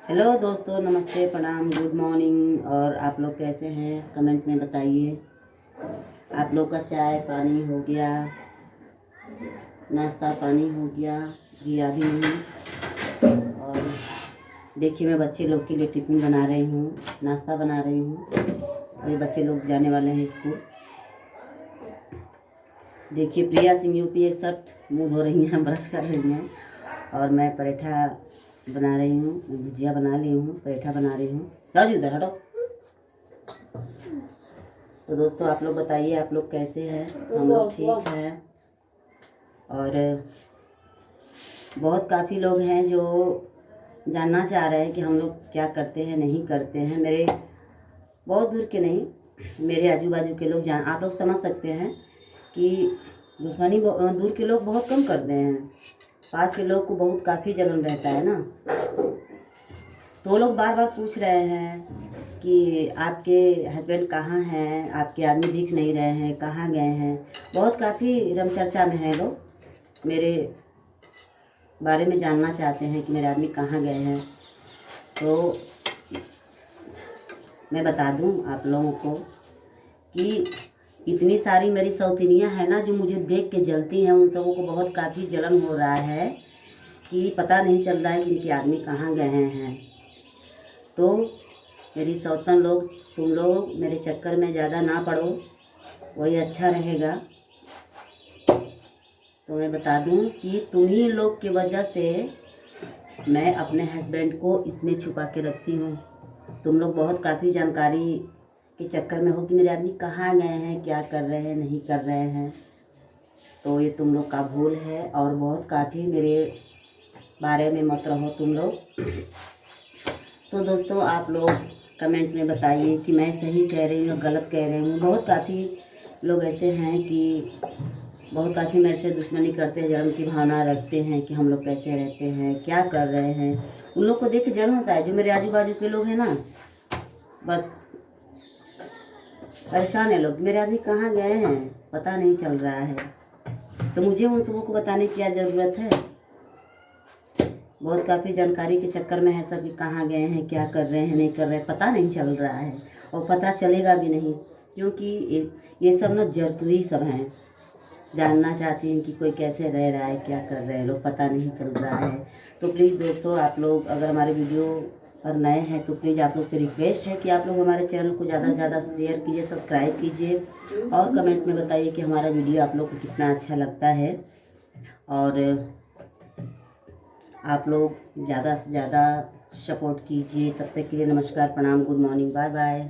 Hello दोस्तों, नमस्ते, प्रणाम, गुड मॉर्निंग। और आप लोग कैसे हैं कमेंट में बताइए। आप लोग का चाय पानी हो गया, नाश्ता पानी हो गया या भी नहीं। और देखिए, मैं बच्चे लोग के लिए टिफ़िन बना रही हूँ, नाश्ता बना रही हूँ। अभी बच्चे लोग जाने वाले हैं स्कूल। देखिए, प्रिया सिंह यूपी 61 मुँह धो रही हैं, ब्रश कर रही हैं। और मैं पराठा बना रही हूँ, भुजिया बना ली हूँ, पराठा बना रही हूँ। जाओ जी उधर, हटो। तो दोस्तों, आप लोग बताइए, आप लोग कैसे हैं। हम लोग ठीक हैं। और बहुत काफ़ी लोग हैं जो जानना चाह रहे हैं कि हम लोग क्या करते हैं नहीं करते हैं। मेरे बहुत दूर के नहीं, मेरे आजू बाजू के लोग आप लोग समझ सकते हैं कि दुश्मनी दूर के लोग बहुत कम करते हैं, पास के लोग को बहुत काफ़ी जलन रहता है ना। तो वो लोग बार बार पूछ रहे हैं कि आपके हस्बैंड कहाँ हैं, आपके आदमी दिख नहीं रहे हैं, कहाँ गए हैं। बहुत काफ़ी रमचर्चा में है लोग, मेरे बारे में जानना चाहते हैं कि मेरे आदमी कहाँ गए हैं। तो मैं बता दूं आप लोगों को कि इतनी सारी मेरी सौतीनियाँ हैं ना जो मुझे देख के जलती हैं। उन सबों को बहुत काफ़ी जलन हो रहा है कि पता नहीं चल रहा है कि इनके आदमी कहाँ गए हैं। तो मेरी सौतन लोग, तुम लोग मेरे चक्कर में ज़्यादा ना पड़ो, वही अच्छा रहेगा। तो मैं बता दूं कि तुम ही लोग की वजह से मैं अपने हस्बैंड को इसमें छुपा के रखती हूँ। तुम लोग बहुत काफ़ी जानकारी के चक्कर में हो कि मेरे आदमी कहाँ गए हैं, क्या कर रहे हैं, नहीं कर रहे हैं। तो ये तुम लोग का भूल है। और बहुत काफ़ी मेरे बारे में मत रहो तुम लोग। तो दोस्तों, आप लोग कमेंट में बताइए कि मैं सही कह रही हूँ, गलत कह रही हूँ। बहुत काफ़ी लोग ऐसे हैं कि बहुत काफ़ी मेरे से दुश्मनी करते हैं, जलन की भावना रखते हैं कि हम लोग कैसे रहते हैं, क्या कर रहे हैं। उन लोग को देख के जलन होता है। जो मेरे आजू बाजू के लोग हैं ना, बस परेशान है लोग, मेरे आदमी कहाँ गए हैं पता नहीं चल रहा है। तो मुझे उन सबों को बताने की क्या ज़रूरत है। बहुत काफ़ी जानकारी के चक्कर में है सब कि कहाँ गए हैं, क्या कर रहे हैं, नहीं कर रहे हैं, पता नहीं चल रहा है। और पता चलेगा भी नहीं, क्योंकि ये सब ना जरतुरी सब हैं। जानना चाहती हैं कि कोई कैसे रह रहा है, क्या कर रहे हैं लोग, पता नहीं चल रहा है। तो प्लीज़ दोस्तों, आप लोग अगर हमारे वीडियो पर नए हैं तो प्लीज़ आप लोग से रिक्वेस्ट है कि आप लोग हमारे चैनल को ज़्यादा से ज़्यादा शेयर कीजिए, सब्सक्राइब कीजिए। और कमेंट में बताइए कि हमारा वीडियो आप लोग को कितना अच्छा लगता है। और आप लोग ज़्यादा से ज़्यादा सपोर्ट कीजिए। तब तक के लिए नमस्कार, प्रणाम, गुड मॉर्निंग, बाय बाय।